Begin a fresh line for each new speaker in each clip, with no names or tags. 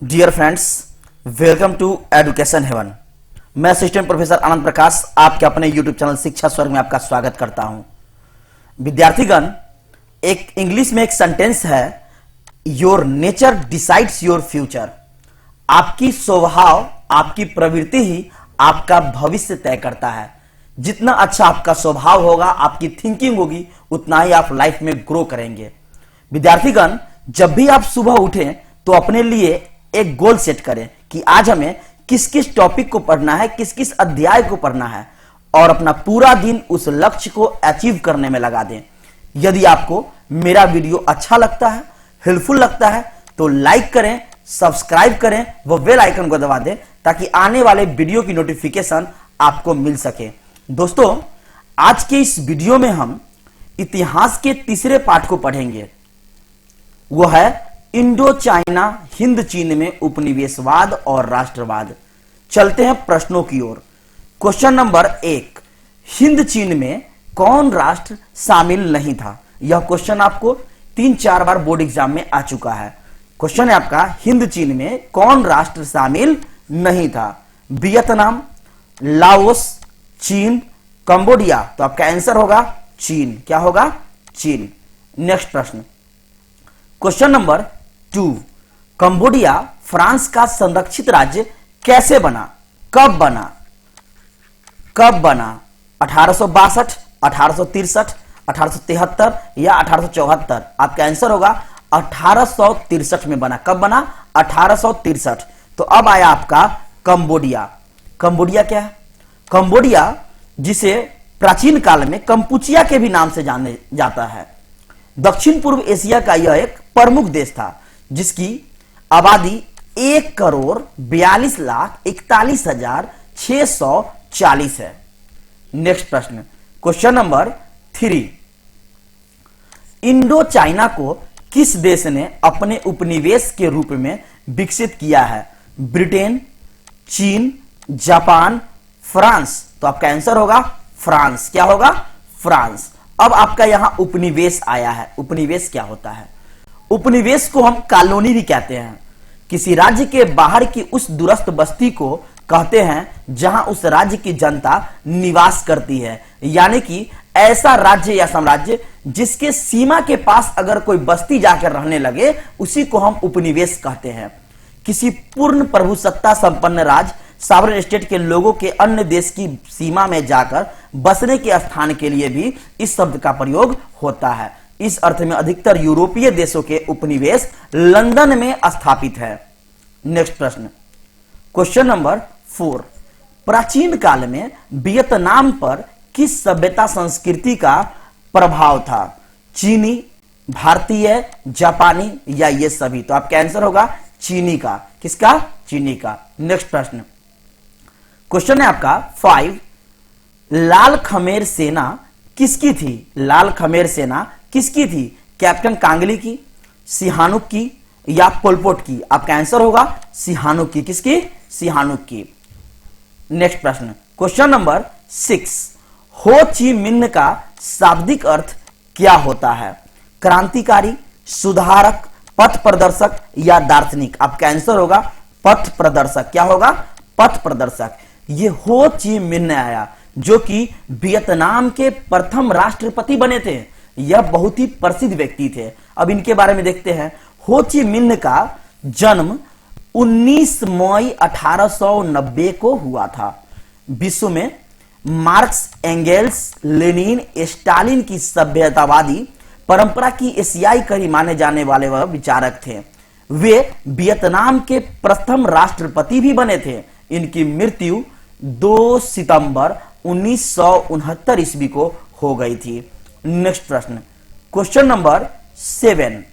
Dear friends, welcome to education heaven. मैं assistant professor Anand Prakash आपके अपने यूट्यूब चैनल शिक्षा स्वर्ग में आपका स्वागत करता हूं। विद्यार्थीगण, एक इंग्लिश में एक सेंटेंस है, your nature decides your future. आपकी स्वभाव, आपकी प्रवृत्ति ही आपका भविष्य तय करता है। जितना अच्छा आपका स्वभाव होगा, आपकी थिंकिंग होगी, उतना ही आप लाइफ में ग्रो करेंगे। विद्यार्थीगण, जब भी आप सुबह उठें तो अपने लिए एक गोल सेट करें कि आज हमें किस किस टॉपिक को पढ़ना है, किस किस अध्याय को पढ़ना है, और अपना पूरा दिन उस लक्ष्य को अचीव करने में लगा दें। यदि आपको मेरा वीडियो अच्छा लगता है, हेल्पफुल लगता है, तो लाइक करें, सब्सक्राइब करें, वो बेल आइकन को दबा दें ताकि आने वाले वीडियो की नोटिफिकेशन आपको मिल सके। दोस्तों, आज के इस वीडियो में हम इतिहास के तीसरे पाठ को पढ़ेंगे। वो है इंडो चाइना हिंद चीन में उपनिवेशवाद और राष्ट्रवाद। चलते हैं प्रश्नों की ओर। क्वेश्चन नंबर 1, हिंद चीन में कौन राष्ट्र शामिल नहीं था? यह क्वेश्चन आपको 3-4 बार बोर्ड एग्जाम में आ चुका है। क्वेश्चन है आपका, हिंद चीन में कौन राष्ट्र शामिल नहीं था? वियतनाम, लाओस, चीन, कंबोडिया। तो आपका आंसर होगा चीन। क्या होगा? चीन। नेक्स्ट प्रश्न, क्वेश्चन नंबर 2, कंबोडिया फ्रांस का संरक्षित राज्य कैसे बना? कब बना? 1862, 1863, 1873 या 1874? आपका आंसर होगा 1863 में बना। कब बना? 1863। तो अब आया आपका कंबोडिया। कंबोडिया क्या है? कंबोडिया, जिसे प्राचीन काल में कंपुचिया के भी नाम से जाने जाता है, दक्षिण पूर्व एशिया का यह एक प्रमुख देश था जिसकी आबादी 1,42,41,640 है। नेक्स्ट प्रश्न, क्वेश्चन नंबर 3, इंडो चाइना को किस देश ने अपने उपनिवेश के रूप में विकसित किया है? ब्रिटेन, चीन, जापान, फ्रांस। तो आपका आंसर होगा फ्रांस। क्या होगा? फ्रांस। अब आपका यहां उपनिवेश आया है। उपनिवेश क्या होता है? उपनिवेश को हम कॉलोनी भी कहते हैं। किसी राज्य के बाहर की उस दूरस्थ बस्ती को कहते हैं जहां उस राज्य की जनता निवास करती है। यानी कि ऐसा राज्य या साम्राज्य जिसके सीमा के पास अगर कोई बस्ती जाकर रहने लगे, उसी को हम उपनिवेश कहते हैं। किसी पूर्ण प्रभुसत्ता संपन्न राज्य, सॉवरेन स्टेट के लोगों के अन्य देश की सीमा में जाकर बसने के स्थान के लिए भी इस शब्द का प्रयोग होता है। इस अर्थ में अधिकतर यूरोपीय देशों के उपनिवेश लंदन में स्थापित है। नेक्स्ट प्रश्न, क्वेश्चन नंबर 4, प्राचीन काल में वियतनाम पर किस सभ्यता संस्कृति का प्रभाव था? चीनी, भारतीय, जापानी या ये सभी? तो आपका आंसर होगा चीनी का। किसका? चीनी का। नेक्स्ट प्रश्न, क्वेश्चन है आपका 5, लाल खमेर सेना किसकी थी? लाल खमेर सेना किसकी थी? कैप्टन कांगली की, सिहानुक की या पोलपोट की? आपका आंसर होगा सिहानुक की। किसकी? सिहानुक की। नेक्स्ट प्रश्न, क्वेश्चन नंबर 6, हो ची मिन्ह का शाब्दिक अर्थ क्या होता है? क्रांतिकारी, सुधारक, पथ प्रदर्शक या दार्शनिक? आपका आंसर होगा पथ प्रदर्शक। क्या होगा? पथ प्रदर्शक। ये हो ची मिन्ह आया जो कि वियतनाम के प्रथम राष्ट्रपति बने थे। यह बहुत ही प्रसिद्ध व्यक्ति थे। अब इनके बारे में देखते हैं। हो ची मिन्ह का जन्म 19 मई 1890 को हुआ था। विश्व में मार्क्स, एंगेल्स, लेनिन, स्टालिन की सभ्यतावादी परंपरा की एशियाई कड़ी माने जाने वाले वह विचारक थे। वे वियतनाम के प्रथम राष्ट्रपति भी बने थे। इनकी मृत्यु 2 सितंबर 1969 ईस्वी को हो गई थी। नेक्स्ट प्रश्न, क्वेश्चन नंबर 7,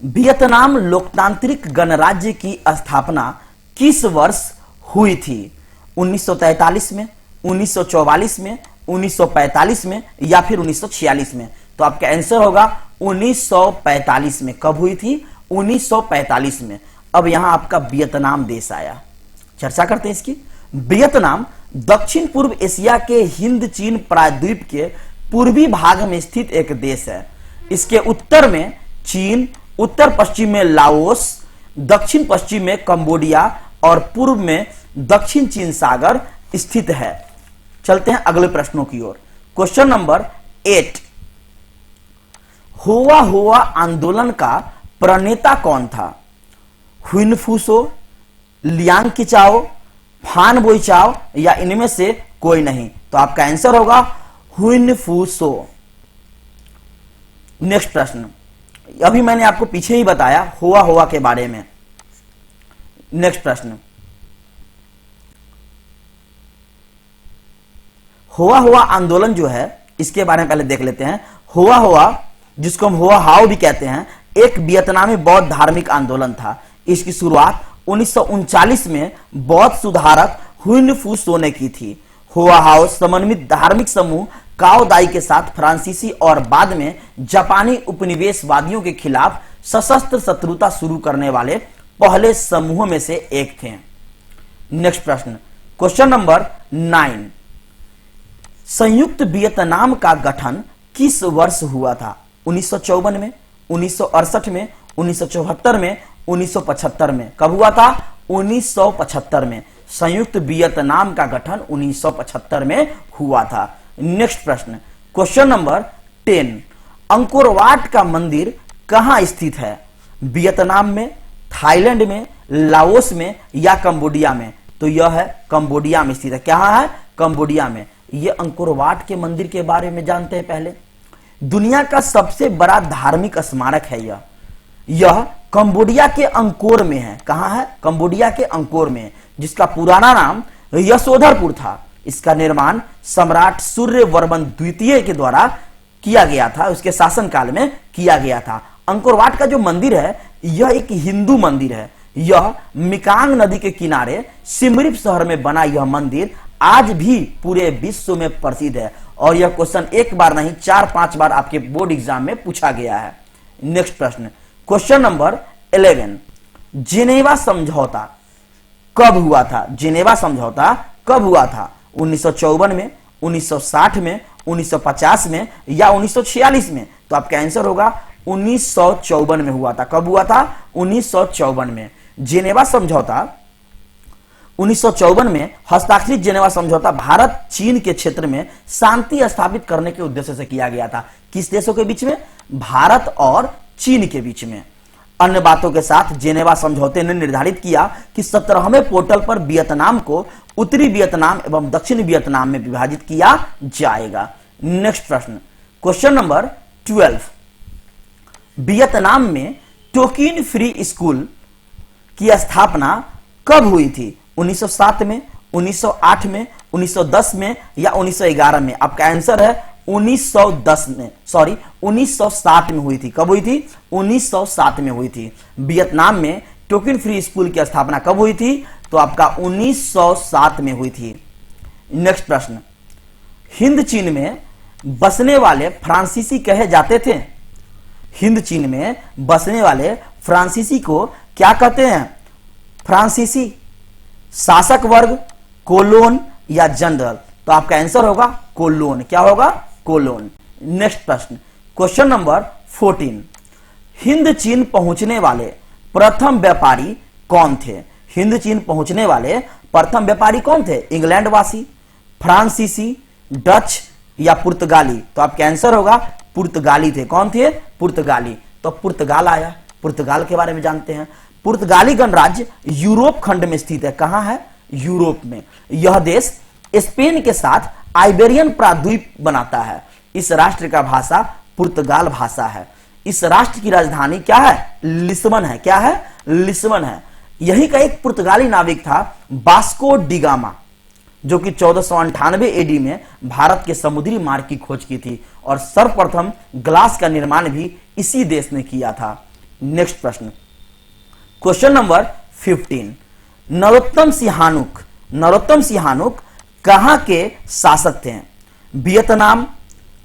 वियतनाम लोकतांत्रिक गणराज्य की स्थापना किस वर्ष हुई थी? 1943 में, 1944 में, 1945 में या फिर 1946 में? तो आपका आंसर होगा 1945 में। कब हुई थी? 1945 में। अब यहां आपका वियतनाम देश आया। चर्चा करते हैं इसकी। वियतनाम दक्षिण पूर्व एशिया के हिंद चीन प्रायद्वीप के पूर्वी भाग में स्थित एक देश है। इसके उत्तर में चीन, उत्तर पश्चिम में लाओस, दक्षिण पश्चिम में कंबोडिया और पूर्व में दक्षिण चीन सागर स्थित है। चलते हैं अगले प्रश्नों की ओर। क्वेश्चन नंबर 8, होवा होवा आंदोलन का प्रणेता कौन था? हुइन फूसो, लियांग किचाओ, फान बोईचाओ या इनमें से कोई नहीं? तो आपका आंसर होगा हुइन फूसो। नेक्स्ट प्रश्न, अभी मैंने आपको पीछे ही बताया होवा होवा के बारे में। नेक्स्ट प्रश्न, होवा होवा आंदोलन जो है इसके बारे में पहले देख लेते हैं। होवा होवा, जिसको हम होवा हाओ भी कहते हैं, एक वियतनामी बौद्ध धार्मिक आंदोलन था। इसकी शुरुआत 1939 में बौद्ध सुधारक हुइन फू सो ने की थी। होवा हाओ समन्वित धार्मिक समूह काओ दाई के साथ फ्रांसीसी और बाद में जापानी उपनिवेशवादियों के खिलाफ सशस्त्र शत्रुता शुरू करने वाले पहले समूहों में से एक थे। नेक्स्ट प्रश्न, क्वेश्चन नंबर 9, संयुक्त वियतनाम का गठन किस वर्ष हुआ था? 1954 में, 1968 में, 1974 में, 1975 में? कब हुआ था? 1975 में। संयुक्त वियतनाम का गठन 1975 में हुआ था। नेक्स्ट प्रश्न, क्वेश्चन नंबर 10, अंकोर वाट का मंदिर कहां स्थित है? वियतनाम में, थाईलैंड में, लाओस में या कंबोडिया में? तो यह है कंबोडिया में स्थित है। क्या है? कंबोडिया में। यह अंकोर वाट के मंदिर के बारे में जानते हैं पहले। दुनिया का सबसे बड़ा धार्मिक स्मारक है यह कंबोडिया के अंकोर में है। कहां है? कंबोडिया के अंकोर में, जिसका पुराना नाम यशोधरपुर था। इसका निर्माण सम्राट सूर्यवर्मन द्वितीय के द्वारा किया गया था, उसके शासनकाल में किया गया था। अंकोर वाट का जो मंदिर है यह एक हिंदू मंदिर है। यह मिकांग नदी के किनारे सिमरिप शहर में बना यह मंदिर आज भी पूरे विश्व में प्रसिद्ध है और यह क्वेश्चन एक बार नहीं 4-5 बार आपके बोर्ड एग्जाम में पूछा गया है। नेक्स्ट प्रश्न, क्वेश्चन नंबर 11, जिनेवा समझौता कब हुआ था? जिनेवा समझौता कब हुआ था? 1954 में, 1960 में, 1950 में या 1946 में? तो आपका आंसर होगा 1954 में हुआ था। कब हुआ था? 1954 में। जिनेवा समझौता 1954 में हस्ताक्षरित जिनेवा समझौता भारत चीन के क्षेत्र में शांति स्थापित करने के उद्देश्य से किया गया था। किस देशों के बीच में? भारत और चीन के बीच में। अन्य बातों के साथ जिनेवा समझौते ने निर्धारित किया कि 17वें पोर्टल पर वियतनाम को उत्तरी वियतनाम एवं दक्षिण वियतनाम में विभाजित किया जाएगा। नेक्स्ट प्रश्न, क्वेश्चन नंबर 12, वियतनाम में टोकिन फ्री स्कूल की स्थापना कब हुई थी? 1907 में, 1908 में, 1910 में या 1911 में? आपका आंसर है 1910 में, सॉरी 1907 में हुई थी। कब हुई थी? 1907 में हुई थी। वियतनाम में टोकिन फ्री स्कूल की स्थापना कब हुई थी? तो आपका 1907 में हुई थी। नेक्स्ट प्रश्न, हिंद चीन में बसने वाले फ्रांसीसी कहे जाते थे? हिंद चीन में बसने वाले फ्रांसीसी को क्या कहते हैं? फ्रांसीसी, शासक वर्ग, कोलोन या जनरल? तो आपका आंसर होगा कोलोन। क्या होगा? कोलोन। नेक्स्ट प्रश्न, क्वेश्चन नंबर 14, हिंद चीन पहुंचने वाले प्रथम व्यापारी कौन थे? हिंद चीन पहुंचने वाले प्रथम व्यापारी कौन थे? इंग्लैंड वासी, फ्रांसीसी, डच या पुर्तगाली? तो आपका आंसर होगा पुर्तगाली थे। कौन थे? पुर्तगाली। तो पुर्तगाल आया। पुर्तगाल के बारे में जानते हैं। पुर्तगाली गणराज्य यूरोप खंड में स्थित है। कहां है? यूरोप में। यह देश स्पेन के साथ आइबेरियन प्रायद्वीप बनाता है। इस राष्ट्र का भाषा पुर्तगाल भाषा है। इस राष्ट्र की राजधानी क्या है? लिस्बन है। क्या है? लिस्बन है। यही का एक पुर्तगाली नाविक था वास्को डी गामा, जो कि 1498 एडी में भारत के समुद्री मार्ग की खोज की थी और सर्वप्रथम ग्लास का निर्माण भी इसी देश ने किया था। नेक्स्ट प्रश्न, question number 15, Narottam Sihanouk. Narottam Sihanouk कहां के शासक थे? Vietnam,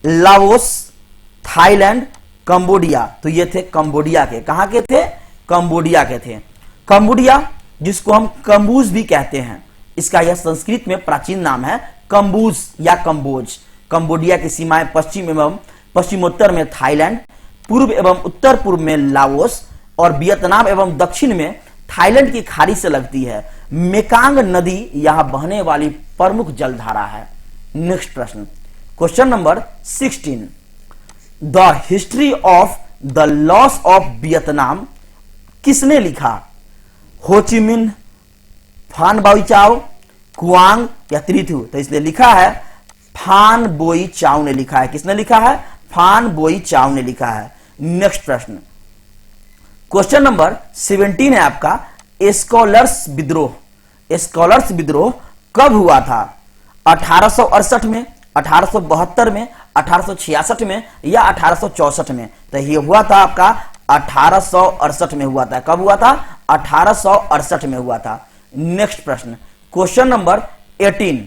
Laos, Thailand, Cambodia? तो ये थे कंबोडिया के। कहां के थे? कंबोडिया के थे। कंबोडिया, जिसको हम कंबूज भी कहते हैं, इसका यह संस्कृत में प्राचीन नाम है कंबूज या कंबोज। कंबोडिया की सीमाएं पश्चिम एवं पश्चिमोत्तर में थाईलैंड, पूर्व एवं उत्तर पूर्व में लाओस और वियतनाम एवं दक्षिण में थाईलैंड की खाड़ी से लगती है। मेकांग नदी यहां बहने वाली प्रमुख जलधारा है। नेक्स्ट प्रश्न, question number 16, the history of the loss of Vietnam किसने लिखा? हो ची मिन्ह, फान बोई चाओ, कुआंग या त्रिथु? तो इसलिए लिखा है फान बोई चाओ ने लिखा है। किसने लिखा है? फान बोई चाओ ने लिखा है। नेक्स्ट प्रश्न, क्वेश्चन नंबर 17 है आपका, स्कॉलर्स विद्रोह। स्कॉलर्स विद्रोह कब हुआ था? 1868 में, 1872 में, 1866 में या 1864 में? तो ये हुआ था आपका 1868 में हुआ था। कब हुआ था? 1868 में हुआ था। नेक्स्ट प्रश्न, क्वेश्चन नंबर 18,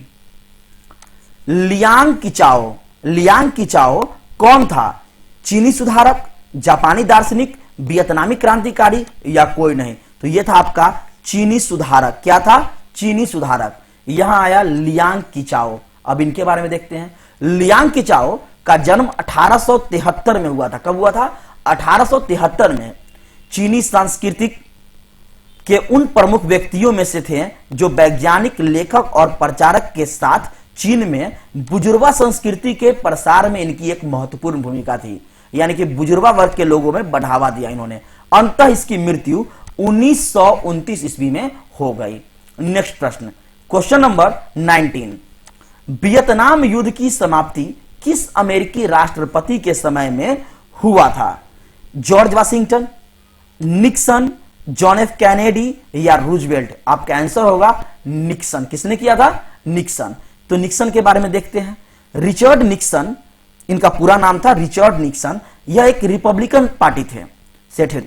लियांग किचाओ। लियांग किचाओ कौन था? चीनी सुधारक, जापानी दार्शनिक, वियतनामी क्रांतिकारी या कोई नहीं? तो यह था आपका चीनी सुधारक। क्या था? चीनी सुधारक। यहां आया लियांग किचाओ। अब इनके बारे में देखते हैं। लियांग किचाओ का जन्म 1873 में हुआ था। कब हुआ था? 1873 में। चीनी सांस्कृतिक के उन प्रमुख व्यक्तियों में से थे जो वैज्ञानिक, लेखक और प्रचारक के साथ चीन में बुजुर्गा संस्कृति के प्रसार में इनकी एक महत्वपूर्ण भूमिका थी। यानी कि बुजुर्गा वर्ग के लोगों में बढ़ावा दिया इन्होंने। अंततः इसकी मृत्यु 1929 ईस्वी में हो गई। नेक्स्ट प्रश्न, क्वेश्चन नंबर 19, वियतनाम युद्ध की समाप्ति किस अमेरिकी राष्ट्रपति के समय में हुआ था? George Washington, Nixon, John F Kennedy या रूजवेल्ट? आपका आंसर होगा निक्सन। किसने किया था? निक्सन। तो निक्सन के बारे में देखते हैं। रिचर्ड निक्सन, इनका पूरा नाम था रिचर्ड निक्सन। यह एक रिपब्लिकन पार्टी थे सेठे,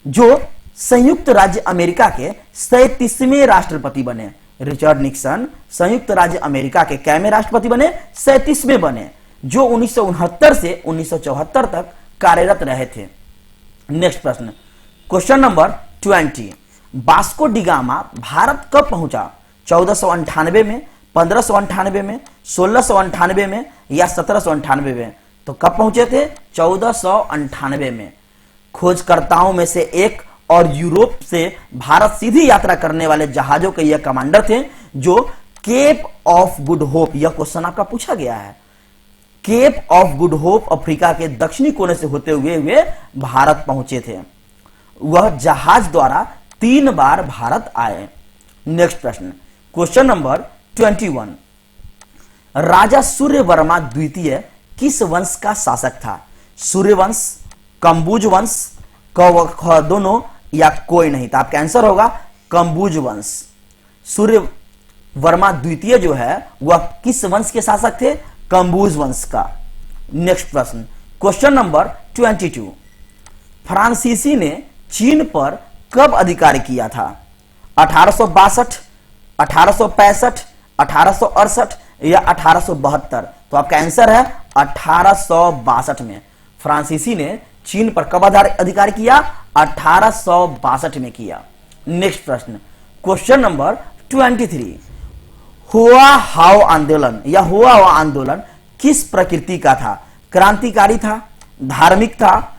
जो संयुक्त राज्य अमेरिका के 37वें राष्ट्रपति बने। रिचर्ड निक्सन संयुक्त राज्य अमेरिका के कैमे राष्ट्रपति बने? 37वें बने, जो 1969 से 1974 तक कार्यरत रहे थे। नेक्स्ट प्रश्न, question number 20, Vasco D gamma Bharat कब पहुंचा? 1498 में, 1598 में, 1698 में या 1798 में? तो कब पहुंचे थे? 1498 में। खोजकर्ताओं में से एक और यूरोप से भारत सीधी यात्रा करने वाले जहाजों के यह कमांडर थे जो केप ऑफ गुड होप, यह क्वेश्चन आपका पूछा गया है, cape of good hope Africa के दक्षिणी कोने से होते हुए भारत पहुंचे थे। वह जहाज द्वारा 3 बार भारत आए। नेक्स्ट प्रश्न, क्वेश्चन नंबर 21, राजा सूर्यवर्मा द्वितीय किस वंश का शासक था? सूर्यवंश, कंबुज वंश, दोनों या कोई नहीं? तो आपका आंसर होगा कंबुज वंश। सूर्यवर्मा द्वितीय जो है वह किस वंश के शासक थे? कंबुज वंश का। नेक्स्ट प्रश्न, क्वेश्चन नंबर 22, फ्रांसीसी ने चीन पर कब अधिकार किया था? 1862, 1865, 1868 या 1872? तो आपका आंसर है 1862 में। फ्रांसीसी ने चीन पर कब अधिकार किया? 1862 में किया। नेक्स्ट प्रश्न, क्वेश्चन नंबर 23, हुआ हाओ आंदोलन या हुआ हुआ आंदोलन किस प्रकृति का था? क्रांतिकारी था, धार्मिक था,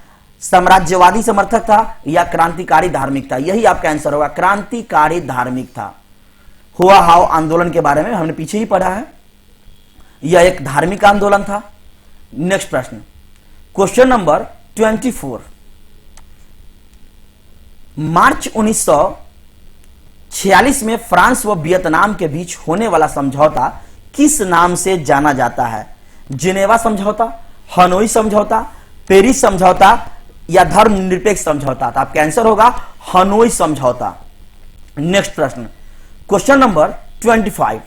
साम्राज्यवादी समर्थक था या क्रांतिकारी धार्मिक था? यही आपका आंसर होगा, क्रांतिकारी धार्मिक था। हुआ हाओ आंदोलन के बारे में हमने पीछे ही पढ़ा है, यह एक धार्मिक आंदोलन था। नेक्स्ट प्रश्न, क्वेश्चन नंबर 24, मार्च 1946 में फ्रांस व वियतनाम के बीच होने वाला समझौता किस नाम से जाना जाता है? जिनेवा समझौता, हनोई समझौता, पेरिस समझौता या धर्मनिरपेक्ष समझौता? तो आपका आंसर होगा हनोई समझौता। नेक्स्ट प्रश्न, क्वेश्चन नंबर 25,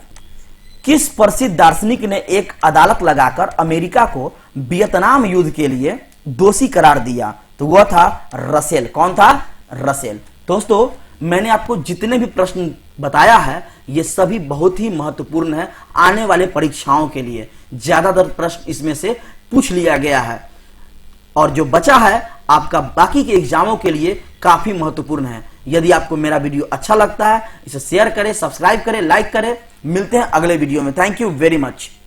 किस प्रसिद्ध दार्शनिक ने एक अदालत लगाकर अमेरिका को वियतनाम युद्ध के लिए दोषी करार दिया? तो वह था रसेल। कौन था? रसेल। दोस्तों, मैंने आपको जितने भी प्रश्न बताया है ये सभी बहुत ही महत्वपूर्ण है आने वाले परीक्षाओं के लिए। ज्यादातर प्रश्न इसमें से पूछ लिया गया है और जो बचा है आपका बाकी के एग्जामों के लिए काफी महत्वपूर्ण है। यदि आपको मेरा वीडियो अच्छा लगता है इसे शेयर करें, सब्सक्राइब करें, लाइक करें। मिलते हैं अगले वीडियो में। Thank you very much.